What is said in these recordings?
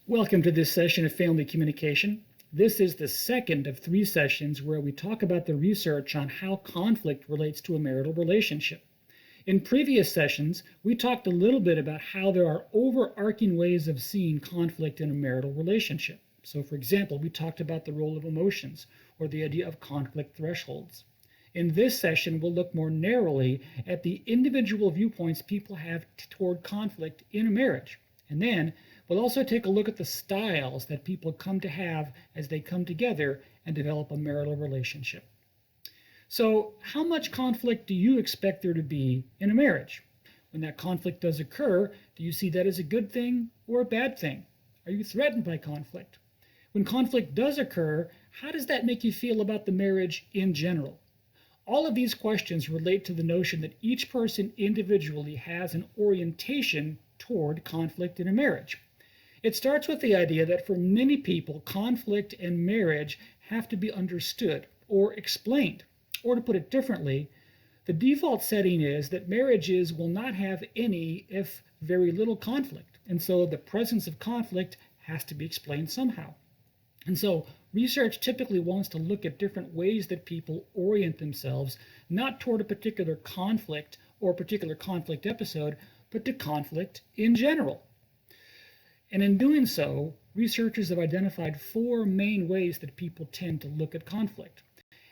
Welcome to this session of Family Communication. This is the second of 3 sessions where we talk about the research on how conflict relates to a marital relationship. In previous sessions, we talked a little bit about how there are overarching ways of seeing conflict in a marital relationship. So, for example, we talked about the role of emotions or the idea of conflict thresholds. In this session, we'll look more narrowly at the individual viewpoints people have toward conflict in a marriage. And then we'll also take a look at the styles that people come to have as they come together and develop a marital relationship. So, how much conflict do you expect there to be in a marriage? When that conflict does occur, do you see that as a good thing or a bad thing? Are you threatened by conflict? When conflict does occur, how does that make you feel about the marriage in general? All of these questions relate to the notion that each person individually has an orientation toward conflict in a marriage. It starts with the idea that for many people, conflict and marriage have to be understood or explained. Or to put it differently, the default setting is that marriages will not have any, if very little, conflict. And so the presence of conflict has to be explained somehow. And so research typically wants to look at different ways that people orient themselves, not toward a particular conflict or a particular conflict episode, but to conflict in general. And in doing so, researchers have identified 4 main ways that people tend to look at conflict.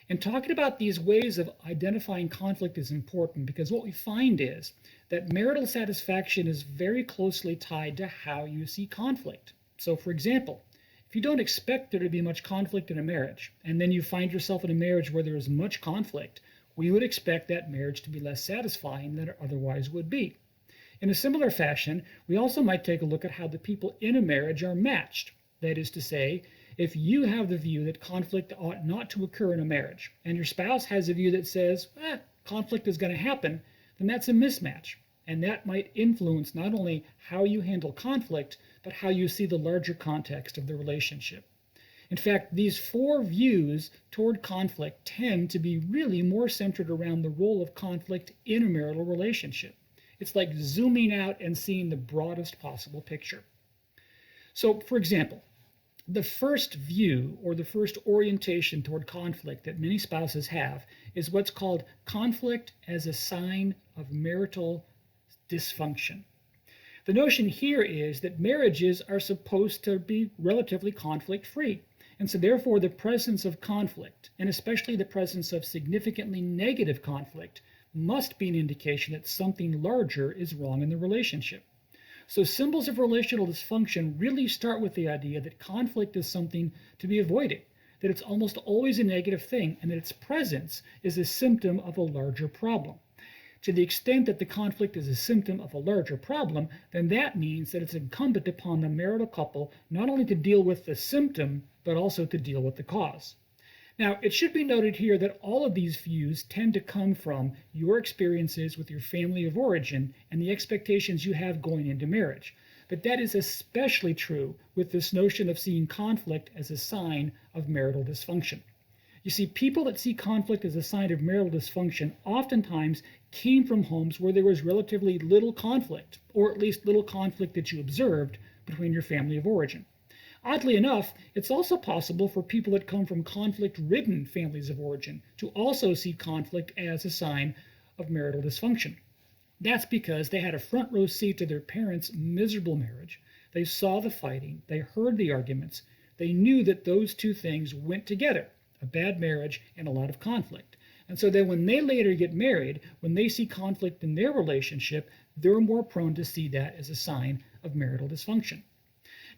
And talking about these ways of identifying conflict is important because what we find is that marital satisfaction is very closely tied to how you see conflict. So, for example, if you don't expect there to be much conflict in a marriage, and then you find yourself in a marriage where there is much conflict, we would expect that marriage to be less satisfying than it otherwise would be. In a similar fashion, we also might take a look at how the people in a marriage are matched. That is to say, if you have the view that conflict ought not to occur in a marriage, and your spouse has a view that says, conflict is going to happen, then that's a mismatch. And that might influence not only how you handle conflict, but how you see the larger context of the relationship. In fact, these 4 views toward conflict tend to be really more centered around the role of conflict in a marital relationship. It's like zooming out and seeing the broadest possible picture. So, for example, the first view or the first orientation toward conflict that many spouses have is what's called conflict as a sign of marital dysfunction. The notion here is that marriages are supposed to be relatively conflict-free. And so therefore the presence of conflict, and especially the presence of significantly negative conflict, must be an indication that something larger is wrong in the relationship. So symbols of relational dysfunction really start with the idea that conflict is something to be avoided, that it's almost always a negative thing, and that its presence is a symptom of a larger problem. To the extent that the conflict is a symptom of a larger problem, then that means that it's incumbent upon the marital couple not only to deal with the symptom, but also to deal with the cause. Now, it should be noted here that all of these views tend to come from your experiences with your family of origin and the expectations you have going into marriage. But that is especially true with this notion of seeing conflict as a sign of marital dysfunction. You see, people that see conflict as a sign of marital dysfunction oftentimes came from homes where there was relatively little conflict, or at least little conflict that you observed between your family of origin. Oddly enough, it's also possible for people that come from conflict-ridden families of origin to also see conflict as a sign of marital dysfunction. That's because they had a front row seat to their parents' miserable marriage. They saw the fighting, they heard the arguments, they knew that those 2 things went together, a bad marriage and a lot of conflict. And so then when they later get married, when they see conflict in their relationship, they're more prone to see that as a sign of marital dysfunction.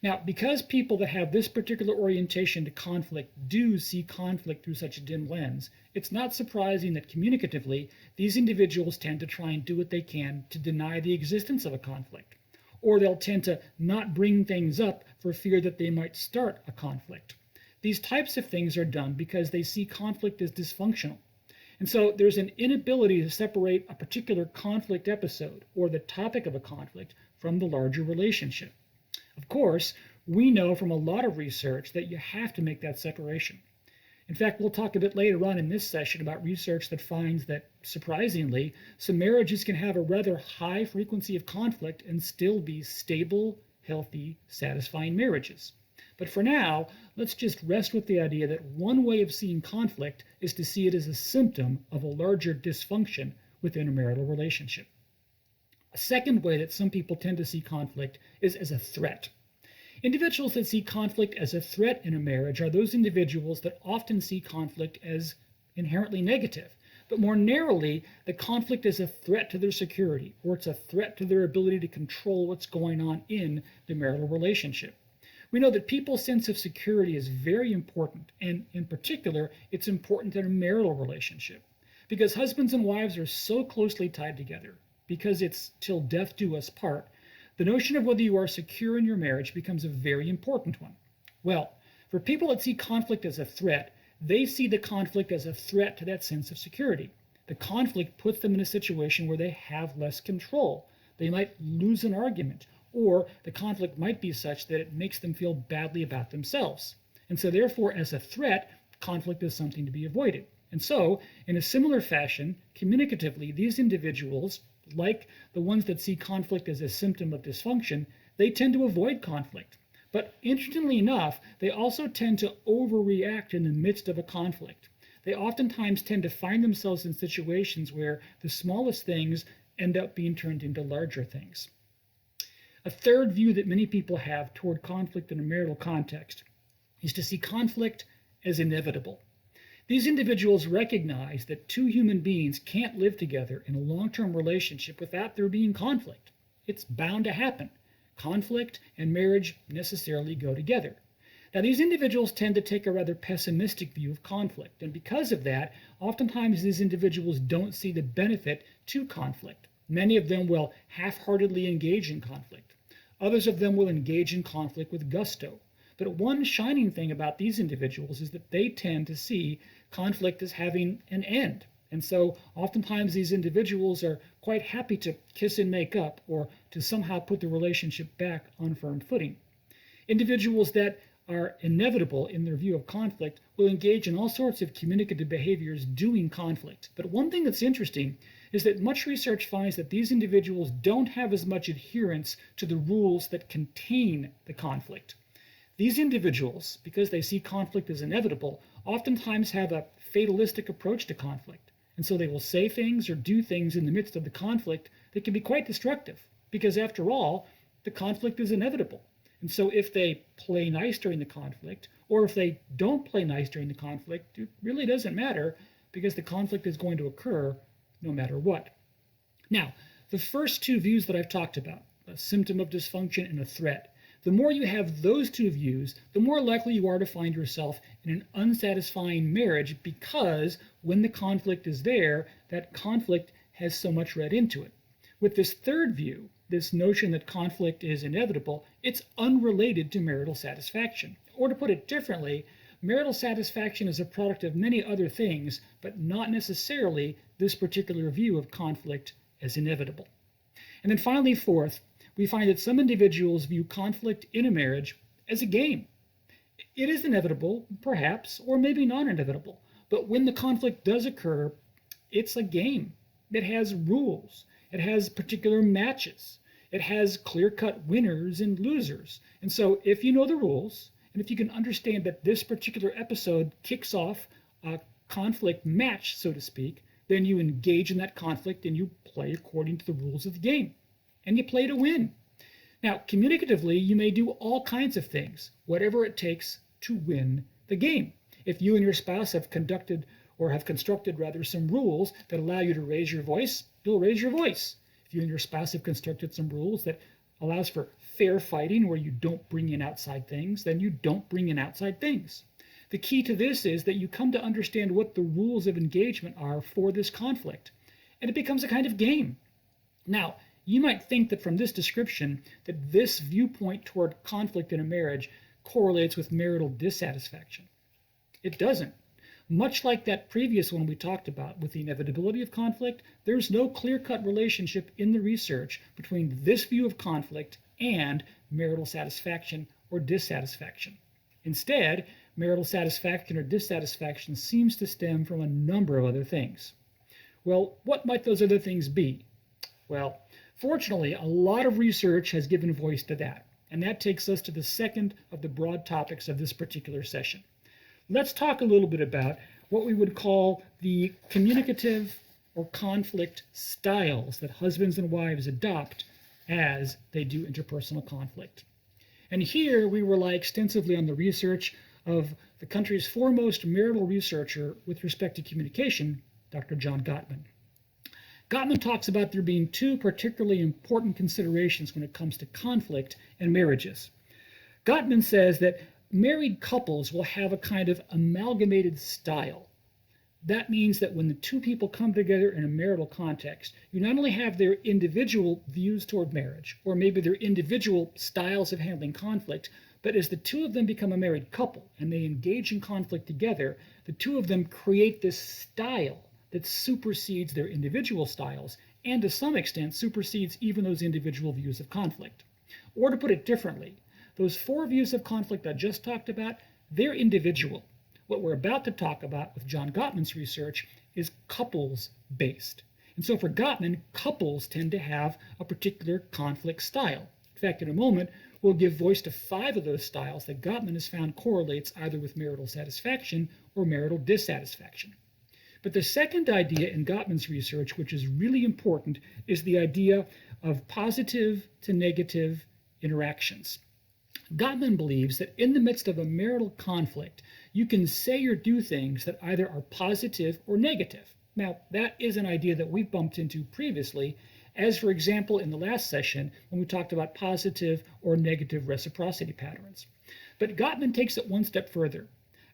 Now, because people that have this particular orientation to conflict do see conflict through such a dim lens, it's not surprising that communicatively, these individuals tend to try and do what they can to deny the existence of a conflict. Or they'll tend to not bring things up for fear that they might start a conflict. These types of things are done because they see conflict as dysfunctional. And so there's an inability to separate a particular conflict episode or the topic of a conflict from the larger relationship. Of course, we know from a lot of research that you have to make that separation. In fact, we'll talk a bit later on in this session about research that finds that, surprisingly, some marriages can have a rather high frequency of conflict and still be stable, healthy, satisfying marriages. But for now, let's just rest with the idea that one way of seeing conflict is to see it as a symptom of a larger dysfunction within a marital relationship. A second way that some people tend to see conflict is as a threat. Individuals that see conflict as a threat in a marriage are those individuals that often see conflict as inherently negative. But more narrowly, the conflict is a threat to their security, or it's a threat to their ability to control what's going on in the marital relationship. We know that people's sense of security is very important, and in particular, it's important in a marital relationship. Because husbands and wives are so closely tied together, because it's till death do us part, the notion of whether you are secure in your marriage becomes a very important one. Well, for people that see conflict as a threat, they see the conflict as a threat to that sense of security. The conflict puts them in a situation where they have less control. They might lose an argument, or the conflict might be such that it makes them feel badly about themselves. And so therefore, as a threat, conflict is something to be avoided. And so, in a similar fashion, communicatively, these individuals, like the ones that see conflict as a symptom of dysfunction, they tend to avoid conflict. But interestingly enough, they also tend to overreact in the midst of a conflict. They oftentimes tend to find themselves in situations where the smallest things end up being turned into larger things. A third view that many people have toward conflict in a marital context is to see conflict as inevitable. These individuals recognize that two human beings can't live together in a long-term relationship without there being conflict. It's bound to happen. Conflict and marriage necessarily go together. Now, these individuals tend to take a rather pessimistic view of conflict, and because of that, oftentimes these individuals don't see the benefit to conflict. Many of them will half-heartedly engage in conflict. Others of them will engage in conflict with gusto. But one shining thing about these individuals is that they tend to see conflict as having an end. And so oftentimes these individuals are quite happy to kiss and make up, or to somehow put the relationship back on firm footing. Individuals that are inevitable in their view of conflict will engage in all sorts of communicative behaviors doing conflict. But one thing that's interesting is that much research finds that these individuals don't have as much adherence to the rules that contain the conflict. These individuals, because they see conflict as inevitable, oftentimes have a fatalistic approach to conflict. And so they will say things or do things in the midst of the conflict that can be quite destructive, because after all, the conflict is inevitable. And so if they play nice during the conflict, or if they don't play nice during the conflict, it really doesn't matter, because the conflict is going to occur no matter what. Now, the first two views that I've talked about, a symptom of dysfunction and a threat, the more you have those two views, the more likely you are to find yourself in an unsatisfying marriage, because when the conflict is there, that conflict has so much read into it. With this third view, this notion that conflict is inevitable, it's unrelated to marital satisfaction. Or to put it differently, marital satisfaction is a product of many other things, but not necessarily this particular view of conflict as inevitable. And then finally, fourth, we find that some individuals view conflict in a marriage as a game. It is inevitable, perhaps, or maybe not inevitable, but when the conflict does occur, it's a game. It has rules. It has particular matches. It has clear-cut winners and losers. And so if you know the rules, and if you can understand that this particular episode kicks off a conflict match, so to speak, then you engage in that conflict and you play according to the rules of the game. And you play to win. Now, communicatively, you may do all kinds of things, whatever it takes to win the game. If you and your spouse have constructed some rules that allow you to raise your voice, you'll raise your voice. If you and your spouse have constructed some rules that allows for fair fighting where you don't bring in outside things, then you don't bring in outside things. The key to this is that you come to understand what the rules of engagement are for this conflict, and it becomes a kind of game. Now, you might think that from this description that this viewpoint toward conflict in a marriage correlates with marital dissatisfaction. It doesn't. Much like that previous one we talked about with the inevitability of conflict, there's no clear-cut relationship in the research between this view of conflict and marital satisfaction or dissatisfaction. Instead, marital satisfaction or dissatisfaction seems to stem from a number of other things. Well, what might those other things be? Well, fortunately, a lot of research has given voice to that. And that takes us to the second of the broad topics of this particular session. Let's talk a little bit about what we would call the communicative or conflict styles that husbands and wives adopt as they do interpersonal conflict. And here we rely extensively on the research of the country's foremost marital researcher with respect to communication, Dr. John Gottman. Gottman talks about there being two particularly important considerations when it comes to conflict in marriages. Gottman says that married couples will have a kind of amalgamated style. That means that when the two people come together in a marital context, you not only have their individual views toward marriage, or maybe their individual styles of handling conflict, but as the two of them become a married couple and they engage in conflict together, the two of them create this style that supersedes their individual styles and to some extent supersedes even those individual views of conflict. Or to put it differently, those four views of conflict I just talked about, they're individual. What we're about to talk about with John Gottman's research is couples-based. And so for Gottman, couples tend to have a particular conflict style. In fact, in a moment, we'll give voice to 5 of those styles that Gottman has found correlates either with marital satisfaction or marital dissatisfaction. But the second idea in Gottman's research, which is really important, is the idea of positive to negative interactions. Gottman believes that in the midst of a marital conflict, you can say or do things that either are positive or negative. Now, that is an idea that we've bumped into previously, as for example in the last session when we talked about positive or negative reciprocity patterns. But Gottman takes it one step further.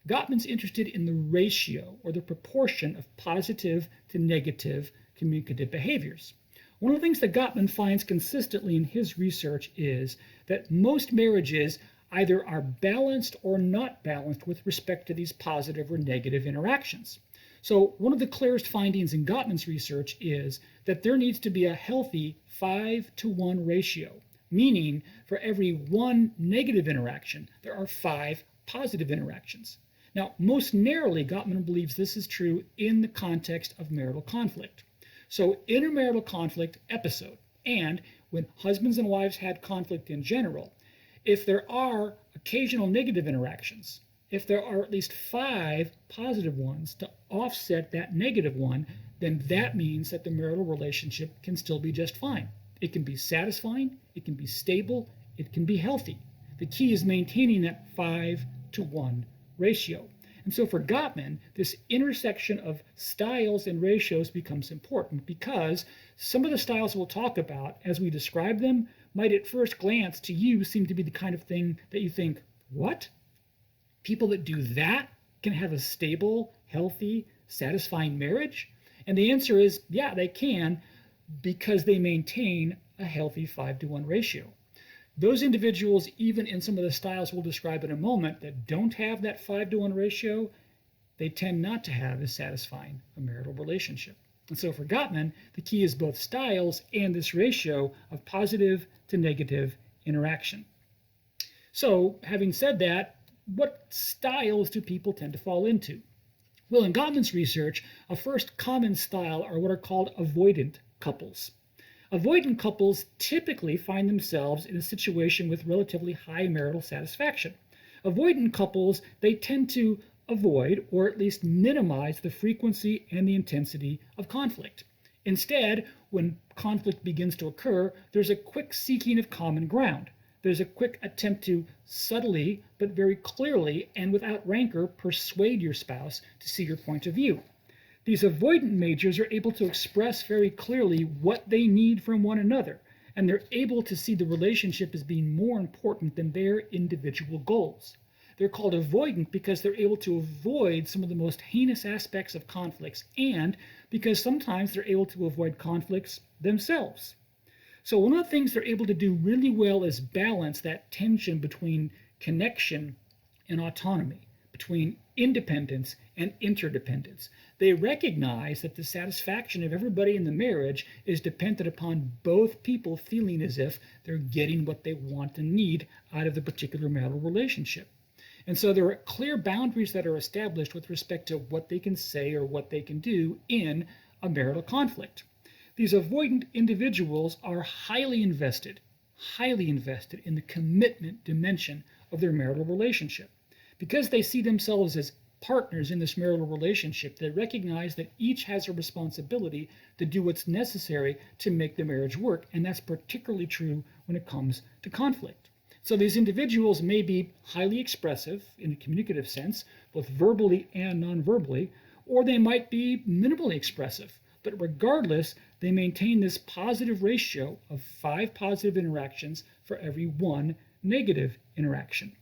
Gottman's interested in the ratio or the proportion of positive to negative communicative behaviors. One of the things that Gottman finds consistently in his research is that most marriages either are balanced or not balanced with respect to these positive or negative interactions. So one of the clearest findings in Gottman's research is that there needs to be a healthy 5-to-1 ratio, meaning for every 1 negative interaction, there are 5 positive interactions. Now, most narrowly, Gottman believes this is true in the context of marital conflict. So intermarital conflict episode, and when husbands and wives had conflict in general, if there are occasional negative interactions, if there are at least 5 positive ones to offset that negative one, then that means that the marital relationship can still be just fine. It can be satisfying, it can be stable, it can be healthy. The key is maintaining that 5-to-1 ratio. And so for Gottman, this intersection of styles and ratios becomes important because some of the styles we'll talk about as we describe them might at first glance to you seem to be the kind of thing that you think, what? People that do that can have a stable, healthy, satisfying marriage? And the answer is, yeah, they can because they maintain a healthy 5-to-1 ratio. Those individuals, even in some of the styles we'll describe in a moment, that don't have that 5-to-1 ratio, they tend not to have as satisfying a marital relationship. And so for Gottman, the key is both styles and this ratio of positive to negative interaction. So having said that, what styles do people tend to fall into? Well, in Gottman's research, a first common style are what are called avoidant couples. Avoidant couples typically find themselves in a situation with relatively high marital satisfaction. Avoidant couples, they tend to avoid or at least minimize the frequency and the intensity of conflict. Instead, when conflict begins to occur, there's a quick seeking of common ground. There's a quick attempt to subtly but very clearly and without rancor persuade your spouse to see your point of view. These avoidant majors are able to express very clearly what they need from one another, and they're able to see the relationship as being more important than their individual goals. They're called avoidant because they're able to avoid some of the most heinous aspects of conflicts, and because sometimes they're able to avoid conflicts themselves. So one of the things they're able to do really well is balance that tension between connection and autonomy, between independence and interdependence. They recognize that the satisfaction of everybody in the marriage is dependent upon both people feeling as if they're getting what they want and need out of the particular marital relationship. And so there are clear boundaries that are established with respect to what they can say or what they can do in a marital conflict. These avoidant individuals are highly invested highly invested in the commitment dimension of their marital relationship. Because they see themselves as partners in this marital relationship, they recognize that each has a responsibility to do what's necessary to make the marriage work, and that's particularly true when it comes to conflict. So these individuals may be highly expressive in a communicative sense, both verbally and non-verbally, or they might be minimally expressive. But regardless, they maintain this positive ratio of 5 positive interactions for every 1 negative interaction.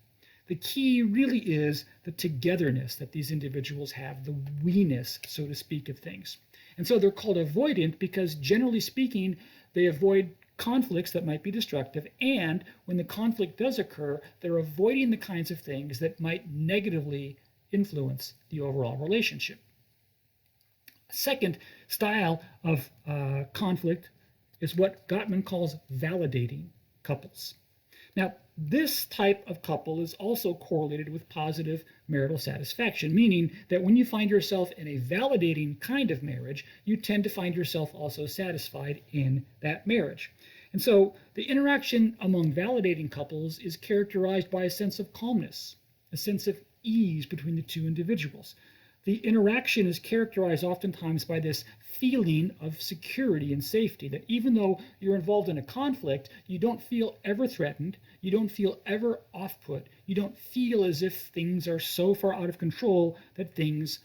The key really is the togetherness that these individuals have, the we-ness, so to speak, of things. And so they're called avoidant because, generally speaking, they avoid conflicts that might be destructive, and when the conflict does occur, they're avoiding the kinds of things that might negatively influence the overall relationship. A second style of conflict is what Gottman calls validating couples. Now, this type of couple is also correlated with positive marital satisfaction, meaning that when you find yourself in a validating kind of marriage, you tend to find yourself also satisfied in that marriage. And so the interaction among validating couples is characterized by a sense of calmness, a sense of ease between the two individuals. The interaction is characterized oftentimes by this feeling of security and safety, that even though you're involved in a conflict, you don't feel ever threatened, you don't feel ever off-put, you don't feel as if things are so far out of control that things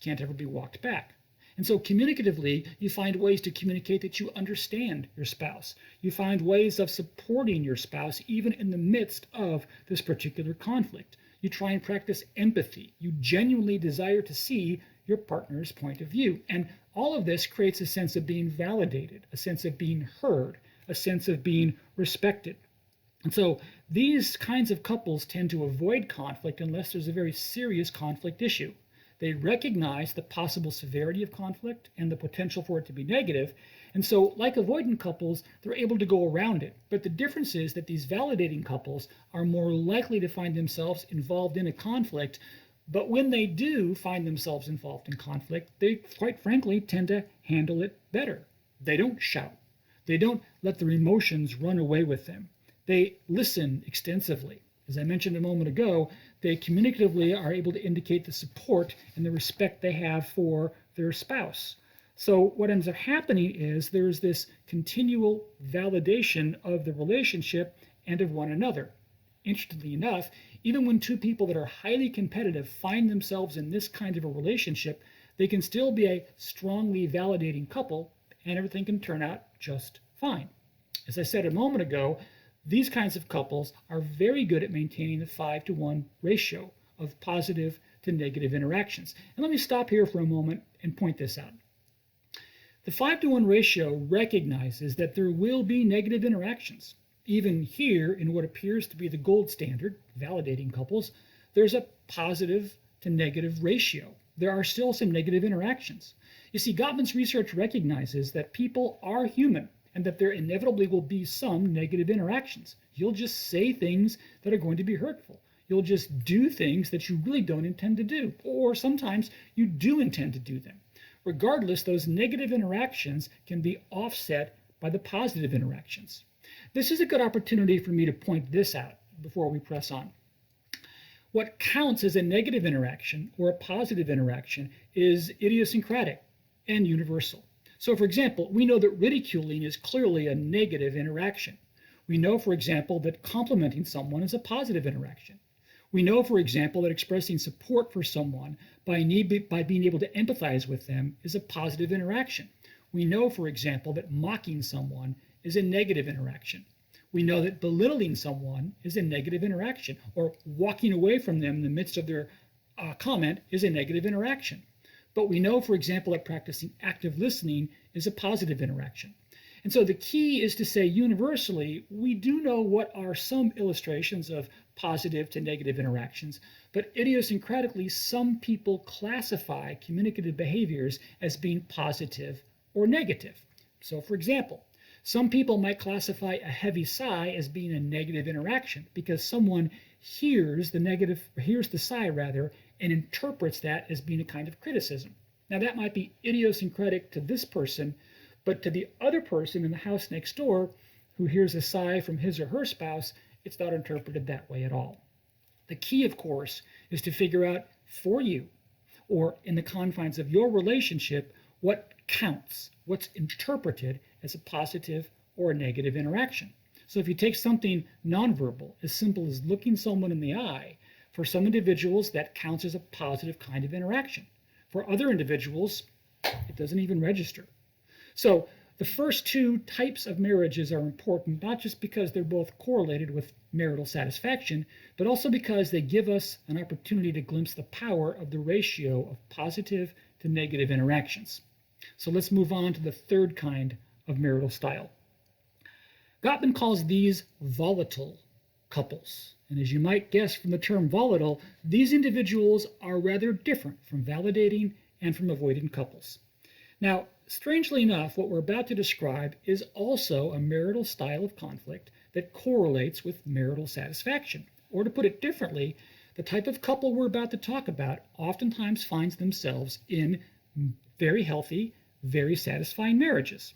can't ever be walked back. And so communicatively, you find ways to communicate that you understand your spouse. You find ways of supporting your spouse even in the midst of this particular conflict. You try and practice empathy. You genuinely desire to see your partner's point of view. And all of this creates a sense of being validated, a sense of being heard, a sense of being respected. And so these kinds of couples tend to avoid conflict unless there's a very serious conflict issue. They recognize the possible severity of conflict and the potential for it to be negative. And so, like avoidant couples, they're able to go around it. But the difference is that these validating couples are more likely to find themselves involved in a conflict. But when they do find themselves involved in conflict, they, quite frankly, tend to handle it better. They don't shout. They don't let their emotions run away with them. They listen extensively. As I mentioned a moment ago, they communicatively are able to indicate the support and the respect they have for their spouse. So what ends up happening is there's this continual validation of the relationship and of one another. Interestingly enough, even when two people that are highly competitive find themselves in this kind of a relationship, they can still be a strongly validating couple and everything can turn out just fine. As I said a moment ago, these kinds of couples are very good at maintaining the 5-to-1 ratio of positive to negative interactions. And let me stop here for a moment and point this out. The 5-to-1 ratio recognizes that there will be negative interactions. Even here, in what appears to be the gold standard, validating couples, there's a positive to negative ratio. There are still some negative interactions. You see, Gottman's research recognizes that people are human and that there inevitably will be some negative interactions. You'll just say things that are going to be hurtful. You'll just do things that you really don't intend to do, or sometimes you do intend to do them. Regardless, those negative interactions can be offset by the positive interactions. This is a good opportunity for me to point this out before we press on. What counts as a negative interaction or a positive interaction is idiosyncratic and universal. So, for example, we know that ridiculing is clearly a negative interaction. We know, for example, that complimenting someone is a positive interaction. We know, for example, that expressing support for someone by being able to empathize with them is a positive interaction. We know, for example, that mocking someone is a negative interaction. We know that belittling someone is a negative interaction, or walking away from them in the midst of their comment is a negative interaction. But we know, for example, that practicing active listening is a positive interaction. And so the key is to say universally, we do know what are some illustrations of positive to negative interactions, but idiosyncratically, some people classify communicative behaviors as being positive or negative. So, for example, some people might classify a heavy sigh as being a negative interaction because someone hears the sigh rather, and interprets that as being a kind of criticism. Now that might be idiosyncratic to this person, but to the other person in the house next door who hears a sigh from his or her spouse, it's not interpreted that way at all. The key, of course, is to figure out for you, or in the confines of your relationship, what counts, what's interpreted as a positive or a negative interaction. So if you take something nonverbal, as simple as looking someone in the eye, for some individuals that counts as a positive kind of interaction. For other individuals, it doesn't even register. So the first two types of marriages are important, not just because they're both correlated with marital satisfaction, but also because they give us an opportunity to glimpse the power of the ratio of positive to negative interactions. So let's move on to the third kind of marital style. Gottman calls these volatile couples. And as you might guess from the term volatile, these individuals are rather different from validating and from avoidant couples. Now, strangely enough, what we're about to describe is also a marital style of conflict that correlates with marital satisfaction. Or to put it differently, the type of couple we're about to talk about oftentimes finds themselves in very healthy, very satisfying marriages.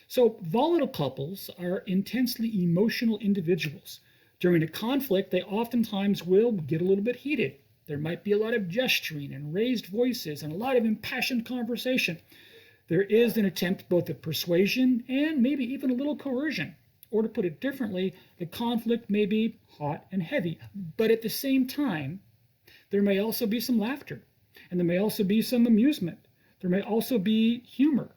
So volatile couples are intensely emotional individuals. During a conflict, they oftentimes will get a little bit heated. There might be a lot of gesturing and raised voices and a lot of impassioned conversation. There is an attempt both at persuasion and maybe even a little coercion. Or to put it differently, the conflict may be hot and heavy, but at the same time, there may also be some laughter, and there may also be some amusement. There may also be humor.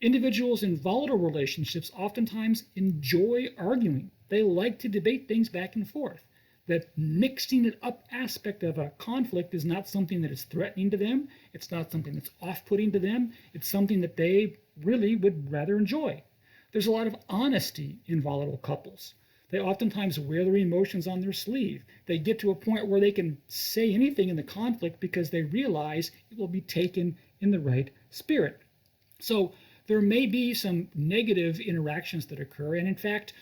Individuals in volatile relationships oftentimes enjoy arguing. They like to debate things back and forth. The mixing it up aspect of a conflict is not something that is threatening to them. It's not something that's off-putting to them. It's something that they really would rather enjoy. There's a lot of honesty in volatile couples. They oftentimes wear their emotions on their sleeve. They get to a point where they can say anything in the conflict because they realize it will be taken in the right spirit. So there may be some negative interactions that occur, and in fact,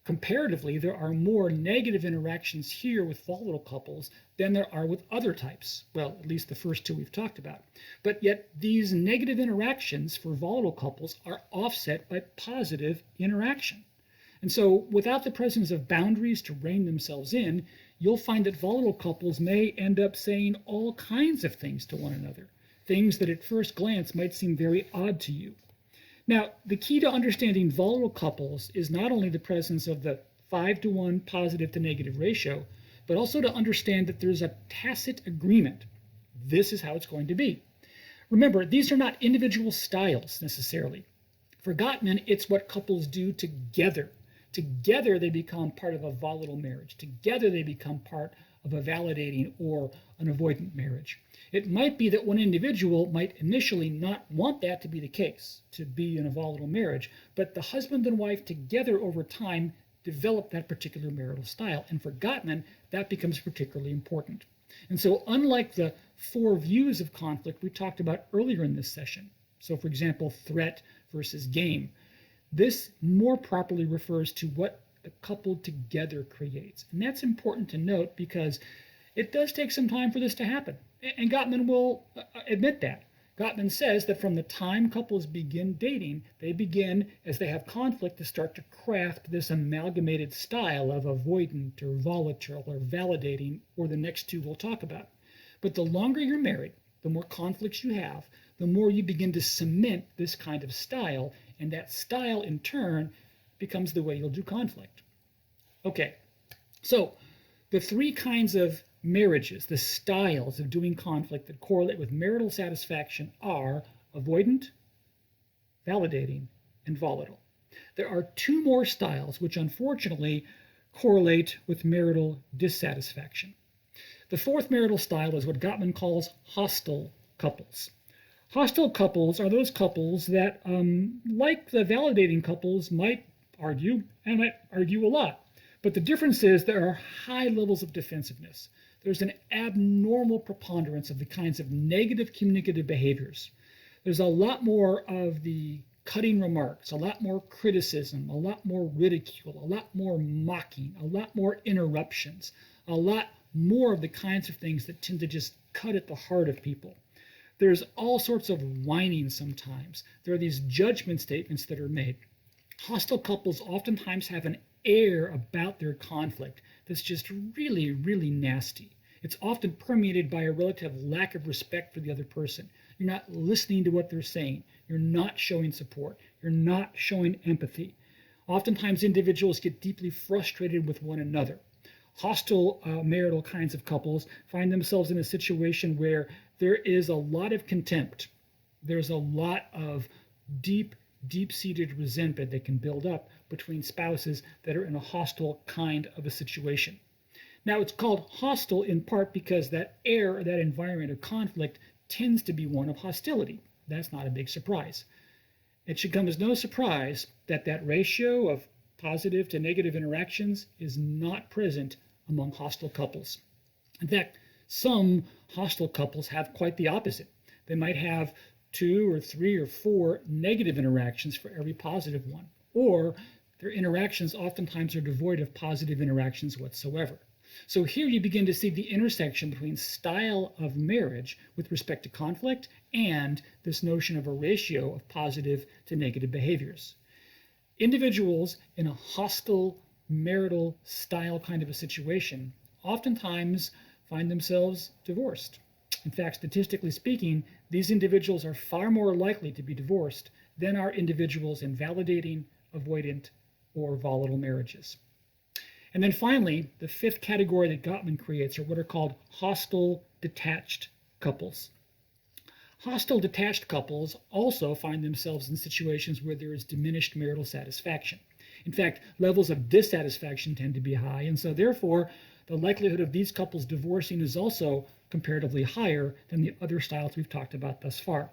comparatively, there are more negative interactions here with volatile couples than there are with other types. Well, at least the first two we've talked about. But yet, these negative interactions for volatile couples are offset by positive interaction. And so, without the presence of boundaries to rein themselves in, you'll find that volatile couples may end up saying all kinds of things to one another, things that at first glance might seem very odd to you. Now, the key to understanding volatile couples is not only the presence of the 5-to-1 positive to negative ratio, but also to understand that there's a tacit agreement. This is how it's going to be. Remember, these are not individual styles necessarily. For Gottman, it's what couples do together. Together, they become part of a volatile marriage. Together, they become part of a validating or an avoidant marriage. It might be that one individual might initially not want that to be the case, to be in a volatile marriage, but the husband and wife together over time develop that particular marital style. And for Gottman, that becomes particularly important. And so unlike the 4 views of conflict we talked about earlier in this session, so for example, threat versus game, this more properly refers to what the couple together creates. And that's important to note because it does take some time for this to happen. And Gottman will admit that. Gottman says that from the time couples begin dating, they begin, as they have conflict, to start to craft this amalgamated style of avoidant or volatile or validating, or the next two we'll talk about. But the longer you're married, the more conflicts you have, the more you begin to cement this kind of style, and that style in turn becomes the way you'll do conflict. Okay, so the 3 kinds of marriages, the styles of doing conflict that correlate with marital satisfaction are avoidant, validating, and volatile. There are 2 more styles which unfortunately correlate with marital dissatisfaction. The 4th marital style is what Gottman calls hostile couples. Hostile couples are those couples that, like the validating couples, might argue, and might argue a lot. But the difference is there are high levels of defensiveness. There's an abnormal preponderance of the kinds of negative communicative behaviors. There's a lot more of the cutting remarks, a lot more criticism, a lot more ridicule, a lot more mocking, a lot more interruptions, a lot more of the kinds of things that tend to just cut at the heart of people. There's all sorts of whining sometimes. There are these judgment statements that are made. Hostile couples oftentimes have an air about their conflict that's just really, really nasty. It's often permeated by a relative lack of respect for the other person. You're not listening to what they're saying. You're not showing support. You're not showing empathy. Oftentimes, individuals get deeply frustrated with one another. Hostile marital kinds of couples find themselves in a situation where there is a lot of contempt. There's a lot of deep-seated resentment that can build up between spouses that are in a hostile kind of a situation. Now, it's called hostile in part because that air or that environment of conflict tends to be one of hostility. That's not a big surprise. It should come as no surprise that that ratio of positive to negative interactions is not present among hostile couples. In fact, some hostile couples have quite the opposite. They might have 2 or 3 or 4 negative interactions for every positive one, or their interactions oftentimes are devoid of positive interactions whatsoever. So here you begin to see the intersection between style of marriage with respect to conflict and this notion of a ratio of positive to negative behaviors. Individuals in a hostile marital style kind of a situation oftentimes find themselves divorced. In fact, statistically speaking, these individuals are far more likely to be divorced than are individuals in validating, avoidant, or volatile marriages. And then finally, the fifth category that Gottman creates are what are called hostile detached couples. Hostile detached couples also find themselves in situations where there is diminished marital satisfaction. In fact, levels of dissatisfaction tend to be high, and so therefore, the likelihood of these couples divorcing is also comparatively higher than the other styles we've talked about thus far.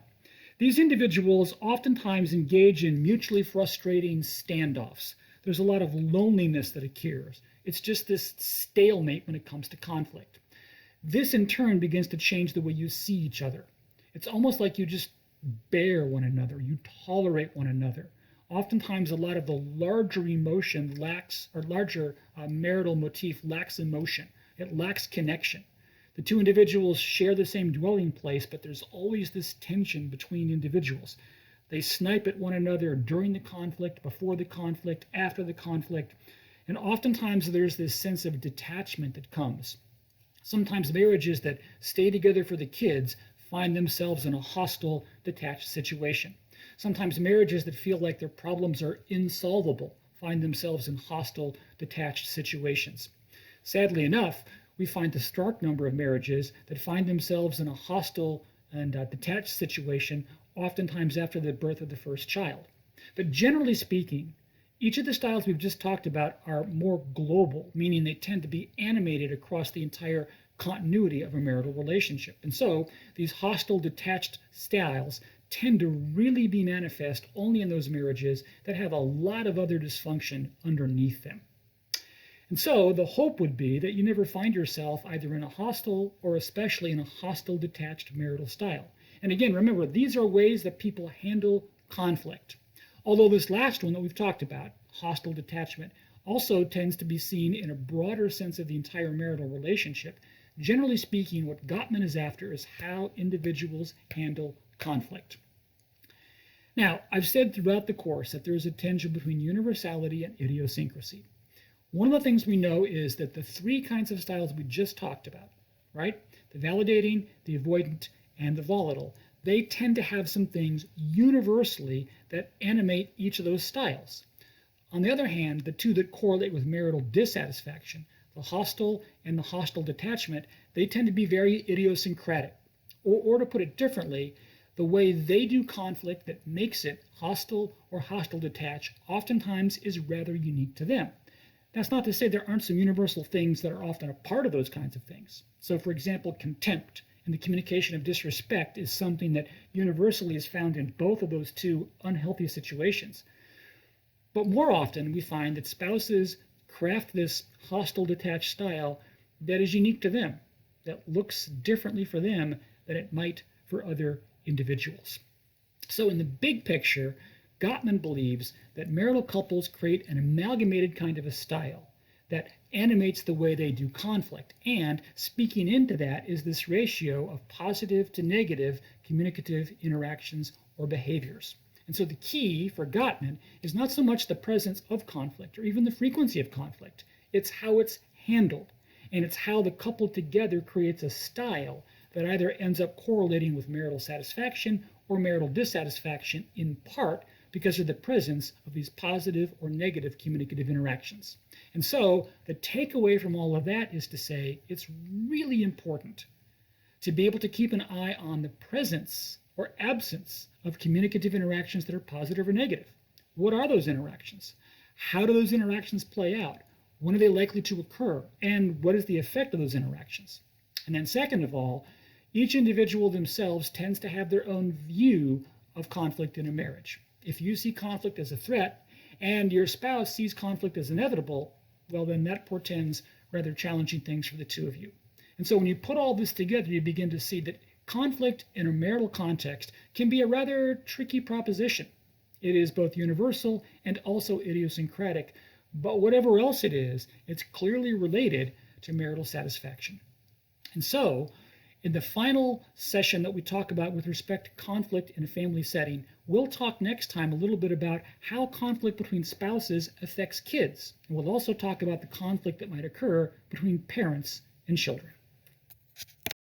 These individuals oftentimes engage in mutually frustrating standoffs. There's a lot of loneliness that occurs. It's just this stalemate when it comes to conflict. This in turn begins to change the way you see each other. It's almost like you just bear one another, you tolerate one another. Oftentimes a lot of the larger emotion lacks, or larger marital motif lacks emotion. It lacks connection. The two individuals share the same dwelling place, but there's always this tension between individuals. They snipe at one another during the conflict, before the conflict, after the conflict, and oftentimes there's this sense of detachment that comes. Sometimes marriages that stay together for the kids find themselves in a hostile, detached situation. Sometimes marriages that feel like their problems are insolvable find themselves in hostile, detached situations. Sadly enough, we find the stark number of marriages that find themselves in a hostile and detached situation oftentimes after the birth of the first child. But generally speaking, each of the styles we've just talked about are more global, meaning they tend to be animated across the entire continuity of a marital relationship. And so these hostile detached styles tend to really be manifest only in those marriages that have a lot of other dysfunction underneath them. And so the hope would be that you never find yourself either in a hostile or especially in a hostile detached marital style. And again, remember, these are ways that people handle conflict. Although this last one that we've talked about, hostile detachment, also tends to be seen in a broader sense of the entire marital relationship. Generally speaking, what Gottman is after is how individuals handle conflict. Now, I've said throughout the course that there is a tension between universality and idiosyncrasy. One of the things we know is that the three kinds of styles we just talked about, right? The validating, the avoidant, and the volatile, they tend to have some things universally that animate each of those styles. On the other hand, the two that correlate with marital dissatisfaction, the hostile and the hostile detachment, they tend to be very idiosyncratic. Or to put it differently, the way they do conflict that makes it hostile or hostile detached oftentimes is rather unique to them. That's not to say there aren't some universal things that are often a part of those kinds of things. So, for example, contempt and the communication of disrespect is something that universally is found in both of those two unhealthy situations. But more often, we find that spouses craft this hostile detached style that is unique to them, that looks differently for them than it might for other individuals. So in the big picture, Gottman believes that marital couples create an amalgamated kind of a style that animates the way they do conflict. And speaking into that is this ratio of positive to negative communicative interactions or behaviors. And so the key for Gottman is not so much the presence of conflict or even the frequency of conflict. It's how it's handled. And it's how the couple together creates a style that either ends up correlating with marital satisfaction or marital dissatisfaction, in part because of the presence of these positive or negative communicative interactions. And so the takeaway from all of that is to say it's really important to be able to keep an eye on the presence or absence of communicative interactions that are positive or negative. What are those interactions? How do those interactions play out? When are they likely to occur? And what is the effect of those interactions? And then second of all, each individual themselves tends to have their own view of conflict in a marriage. If you see conflict as a threat and your spouse sees conflict as inevitable, well, then that portends rather challenging things for the two of you. And so when you put all this together, you begin to see that conflict in a marital context can be a rather tricky proposition. It is both universal and also idiosyncratic, but whatever else it is, it's clearly related to marital satisfaction. And so, in the final session that we talk about with respect to conflict in a family setting, we'll talk next time a little bit about how conflict between spouses affects kids. And we'll also talk about the conflict that might occur between parents and children.